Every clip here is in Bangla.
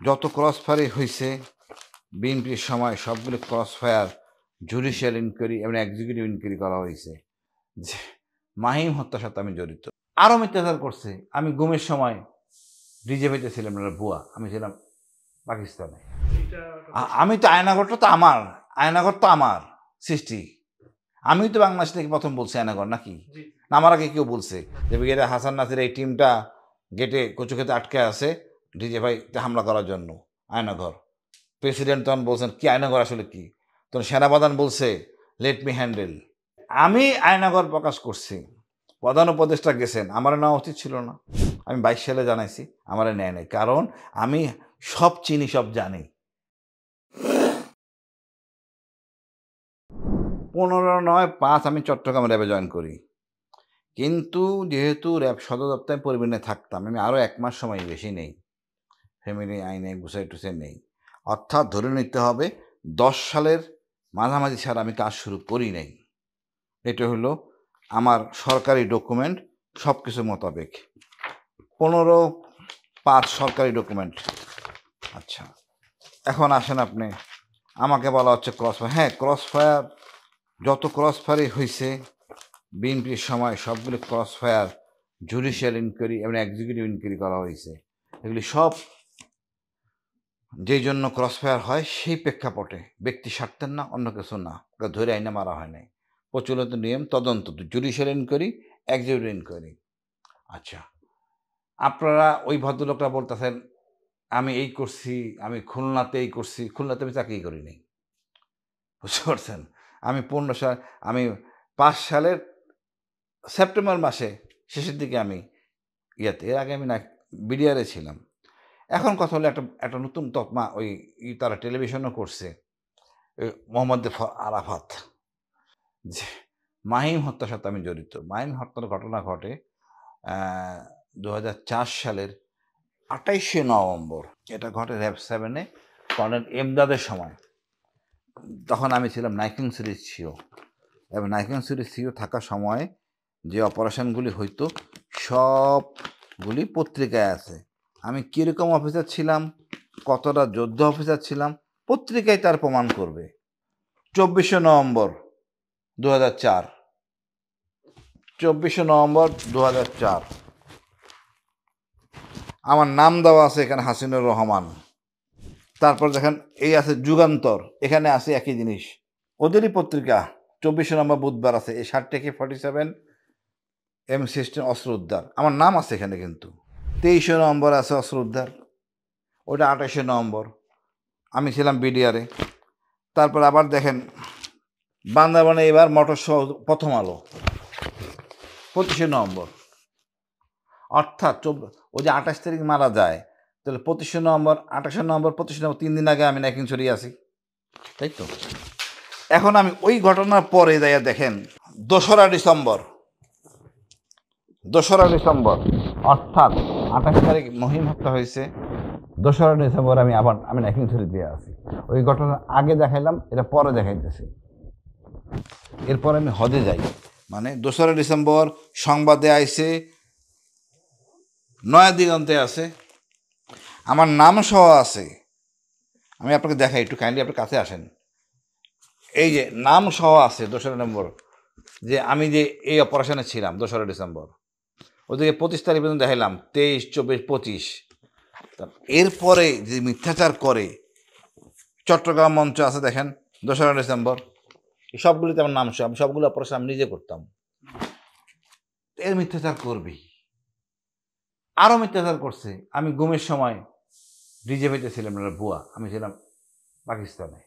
যত ক্রস ফায়ারই হয়েছে বিএনপির সময় সবগুলো ক্রস ফায়ার জুডিশিয়াল ইনকোয়ারি এবং এক্সিকিউটিভ ইনকোয়ারি করা হয়েছে যে মাহিম হত্যার সাথে আমি জড়িত। আরও মিথ্যাচার করছে। আমি গুমের সময় ডিজেপিতে ছিলাম না, ভুয়া, আমি ছিলাম পাকিস্তানে। আমি তো আয়নাঘরটা তো আমার, আয়নাঘর তো আমার সৃষ্টি। আমি তো বাংলাদেশ থেকে প্রথম বলছি আয়নাঘর, নাকি আমার আগে কেউ বলছে যে ব্রিগেডিয়ার হাসান নাসির এই টিমটা গেটে কচু খেতে আটকে আছে ডিজে ভাইতে হামলা করার জন্য আয়নাঘর? প্রেসিডেন্ট তখন বলছেন কি আয়নাঘর আসলে কি, তখন সেনাপ্রধান বলছে লেট মি হ্যান্ডেল। আমি আয়নাঘর প্রকাশ করছি, প্রধান উপদেষ্টা গেছেন, আমার নেওয়া উচিত ছিল না। আমি 22 সালে জানাইছি, আমার নেয় নাই, কারণ আমি সব চিনি, সব জানি। 15/9/5 আমি চট্টগ্রাম র্যাবে জয়েন করি, কিন্তু যেহেতু র্যাব সদর দপ্তরে পরিবহনে থাকতাম, আমি আরও 1 মাস সময় বেশি নেই, ফ্যামিলি আইনে গুছাই টুসাই নেই। অর্থাৎ ধরে নিতে হবে 10 সালের মাঝামাঝি ছাড়া আমি কাজ শুরু করি নাই। এটা হলো আমার সরকারি ডকুমেন্ট, সব কিছু মোতাবেক 15/5 সরকারি ডকুমেন্ট। আচ্ছা, এখন আসেন আপনি, আমাকে বলা হচ্ছে ক্রস ফায়ার। হ্যাঁ, ক্রস ফায়ার, যত ক্রস ফায়ারই হয়েছে বিএনপির সময় সবগুলো ক্রস ফায়ার জুডিশিয়াল ইনকোয়ারি এবং এক্সিকিউটিভ ইনকোয়ারি করা হয়েছে। এগুলি সব যেই জন্য ক্রস ফায়ার হয় সেই প্রেক্ষাপটে, ব্যক্তি স্বার্থের না, অন্য কিছু না, ধরে আইনে মারা হয় নাই। প্রচলিত নিয়ম তদন্ত, জুডিশিয়াল ইনকোয়ারি, এক্সিকিউটিভ ইনকোয়ারি। আচ্ছা, আপনারা ওই ভদ্রলোকরা বলতেছেন আমি এই করছি, আমি খুলনাতে এই করছি। খুলনাতে আমি চাকরি করি নাই, বুঝতে পারছেন? আমি 15 সাল, আমি 5 সালের সেপ্টেম্বর মাসে শেষের দিকে আমি ইয়াতে, এর আগে আমি না বিডিআরে ছিলাম। এখন কথা হলো একটা নতুন তকমা ওই তারা টেলিভিশনও করছে, মোহাম্মদ আরাফাত, যে মাহিম হত্যার সাথে আমি জড়িত। মাহিম হত্যার ঘটনা ঘটে 2004 সালের 28শে নভেম্বর। এটা ঘটে র্যাব 7-এ কর্নেল এমদাদের সময়। তখন আমি ছিলাম নাইকিং সিরিজ সিও, এবং নাইকিং সিরিজ সিও থাকার সময় যে অপারেশনগুলি হইতো সবগুলি পত্রিকায় আছে। আমি কীরকম অফিসার ছিলাম, কতটা যোদ্ধ অফিসার ছিলাম, পত্রিকায় তার প্রমাণ করবে। 24শে নভেম্বর 2004, 24শে নভেম্বর 2004, আমার নাম দেওয়া আছে এখানে হাসিনুর রহমান। তারপর দেখেন এই আছে যুগান্তর, এখানে আছে একই জিনিস, ওদেরই পত্রিকা। 24শে নভেম্বর বুধবার আছে এই 60-47 এম সিস্টেম অস্ত্র উদ্ধার, আমার নাম আছে এখানে। কিন্তু 23শে নভেম্বর আছে অস্ত্র উদ্ধার, ওটা 28শে নভেম্বর, আমি ছিলাম বিডিআরে। তারপর আবার দেখেন বান্দরবানে এবার মোটর শো, প্রথম আলো, 25শে নভেম্বর। অর্থাৎ ওই যে 28 তারিখ মারা যায়, তাহলে 25শে নভেম্বর, 28শে নভেম্বর, 25শে নভেম্বর, 3 দিন আগে আমি নাইকিং ছড়িয়ে আছি, তাই তো? এখন আমি ওই ঘটনার পরে যাইয়া দেখেন 2রা ডিসেম্বর, 2রা ডিসেম্বর, অর্থাৎ 28 তারিখ মহিম হত্যা হয়েছে, 2রা ডিসেম্বর আমি নাইকিং ছড়ি দিয়ে আছি। ওই ঘটনার আগে দেখাইলাম, এটা পরে দেখাইতেছি। এরপর আমি হজে যাই, মানে 2রা ডিসেম্বর সংবাদে আইছে, নয়া দিগন্তে আছে, আমার নাম সহ আছে। আমি আপনাকে দেখাই, একটু কাইন্ডলি আপনার কাছে আসেন। এই যে নাম সহ আছে 2রা নম্বর, যে আমি যে এই অপারেশনে ছিলাম 2রা ডিসেম্বর। ওদিকে 25 তারিখ পর্যন্ত দেখাইলাম, 23, 24, 25। এরপরে যে মিথ্যাচার করে চট্টগ্রাম মঞ্চ আছে, দেখেন 2রা ডিসেম্বর, সবগুলিতে আমার নাম সহ, আমি সবগুলো অপারেশন আমি নিজে করতাম। এর মিথ্যাচার করবি, আরও মিথ্যাচার করছে। আমি গুমের সময় ডিজেপিতে ছিলাম না, ভুয়া, আমি ছিলাম পাকিস্তানে।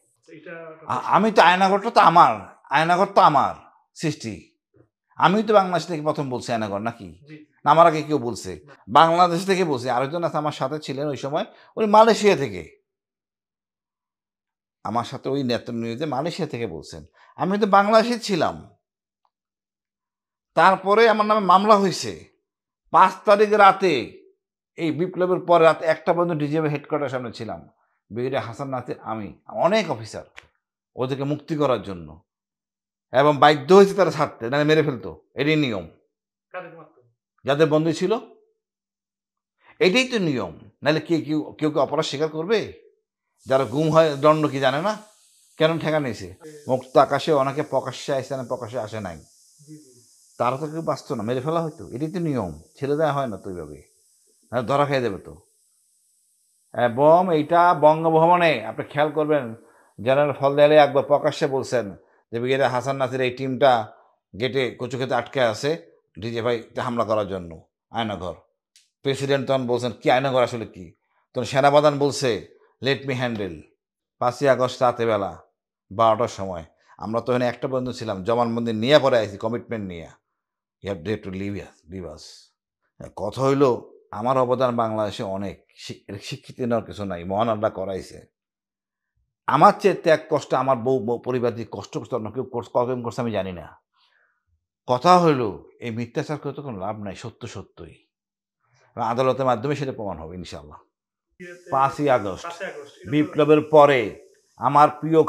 আমি তো আয়নাঘরটা তো আমার, আয়নাঘর তো আমার সৃষ্টি। আমি তো বাংলাদেশ থেকে প্রথম বলছি আয়নাঘর, নাকি আমার আগে কেউ বলছে? বাংলাদেশ থেকে বলছি, আরেকজন আছে আমার সাথে ছিলেন ওই সময়, উনি মালয়েশিয়া থেকে, আমার সাথে ওই নেতা নিয়ে মালয়েশিয়া থেকে বলছেন। আমি তো বাংলাদেশে ছিলাম। তারপরে আমার নামে মামলা হয়েছে 5 তারিখ রাতে, এই বিপ্লবের পরে রাত 1টা পর্যন্ত ডিজিএফ হেডকোয়ার্টার সামনে ছিলাম, ব্রিগেডিয়ার হাসান নাসির, আমি, অনেক অফিসার, ওদেরকে মুক্তি করার জন্য। এবং বাধ্য হয়েছে তারা ছাড়তে, নাহলে মেরে ফেলতো। এটাই নিয়ম, যাদের বন্দী ছিল, এটাই তো নিয়ম। নাহলে কেউ কেউ কেউ কেউ অপরাধ স্বীকার করবে? যারা গুম হয় দণ্ড কি জানে না? কেন ঠেকা নিয়েছে? মুক্ত আকাশে অনেকে প্রকাশ্যে আসে না, প্রকাশ্যে আসে নাই, তারা তো কেউ বাঁচত না, মেরে ফেলা হয়তো। এটাই তো নিয়ম, ছেড়ে দেওয়া হয় না তো ওইভাবে, ধরা খেয়ে দেবে তো। এবং এইটা বঙ্গভবনে আপনি খেয়াল করবেন, জেনারেল ফজলে আলী আকবর প্রকাশ্যে বলছেন যে ব্রিগেডিয়ার হাসান নাসির এই টিমটা গেটে কচু খেতে আটকে আছে ডিজিএফআইতে হামলা করার জন্য, আয়নাঘর। প্রেসিডেন্ট তখন বলছেন কি আয়নাঘর আসলে কি, তখন সেনাপ্রধান বলছে লেট মি হ্যান্ডেল। 5ই আগস্ট রাতে বেলা 12টার সময় আমরা তো এখানে একটা বন্ধু ছিলাম, জবানবন্দি নিয়ে পরে আইছি, কমিটমেন্ট নিয়ে, you have day to leave us. কথা হইলো আমার অবদান বাংলাদেশে অনেক, শিক্ষিত নেওয়ার কিছু নাই, মহান আল্লাহ করাইছে। আমার চেয়ে ত্যাগ কষ্ট আমার বউ পরিবার দিয়ে কষ্ট করতে অন্য কেউ কতদিন করছে আমি জানি না। কথা হইলো এই মিথ্যাচার করে তো কোনো লাভ নাই, সত্য সত্যই, আদালতের মাধ্যমে সেটা প্রমাণ হবে ইনশাল্লাহ। 5ই আগস্ট বিপ্লবের পরে আমার প্রিয়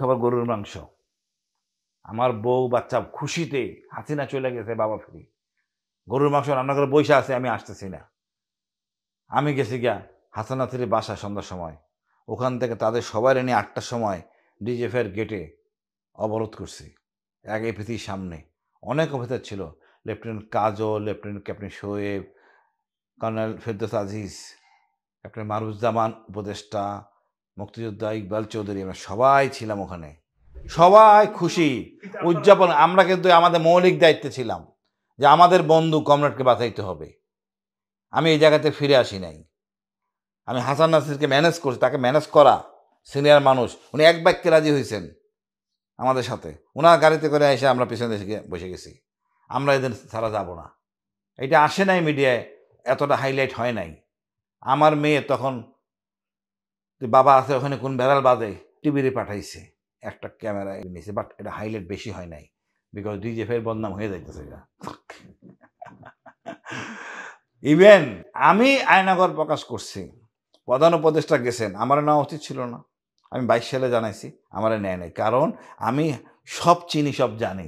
খাবার গরুর মাংস। আমার বউ বাচ্চা খুশিতে, হাসিনা চলে গেছে, বাবা ফিরি, গরুর মাংস রান্না করে বসে আছে, আমি আসতেছি না। আমি গেছি গিয়া হাসান নাসিরের বাসায় সন্ধ্যার সময়, ওখান থেকে তাদের সবাই নিয়ে 8টার সময় ডিজিএফের গেটে অবরোধ করছি, এক এপিসির সামনে। অনেক অফিসার ছিল, lieutenant Kajal, lieutenant captain Shoaib, colonel Ferdous Aziz, captain Maruzzaman উপদেষ্টা, মুক্তিযোদ্ধা ইকবাল চৌধুরী, আমরা সবাই ছিলাম ওখানে, সবাই খুশি উদযাপন। আমরা কিন্তু আমাদের মৌলিক দায়িত্বে ছিলাম যে আমাদের বন্ধু কমরেডকে বাঁচাইতে হবে। আমি এই জায়গাতে ফিরে আসি নাই, আমি হাসান নাসিরকে ম্যানেজ করছি, তাকে ম্যানেজ করা সিনিয়র মানুষ, উনি এক বাক্যে রাজি হয়েছেন আমাদের সাথে, ওনার গাড়িতে করে এসে আমরা পিছনে এসে বসে গেছি, আমরা এদের ছাড়া যাব না। এটা আসে নাই মিডিয়ায়, এতটা হাইলাইট হয় নাই। আমার মেয়ে তখন বাবা আছে ওখানে কোন বেড়াল বাজে টিভিতে পাঠাইছে, একটা ক্যামেরায় নিয়েছে, বাট এটা হাইলাইট বেশি হয় নাই, বিকজ ডিজিএফের বদনাম হয়ে যাইতেছে এটা। ইভেন আমি আয়নাঘর প্রকাশ করছি, প্রধান উপদেষ্টা গেছেন, আমার নেওয়া উচিত ছিল না, আমি 22 সালে জানাইছি, আমার নেয় নাই, কারণ আমি সব চিনি, সব জানি।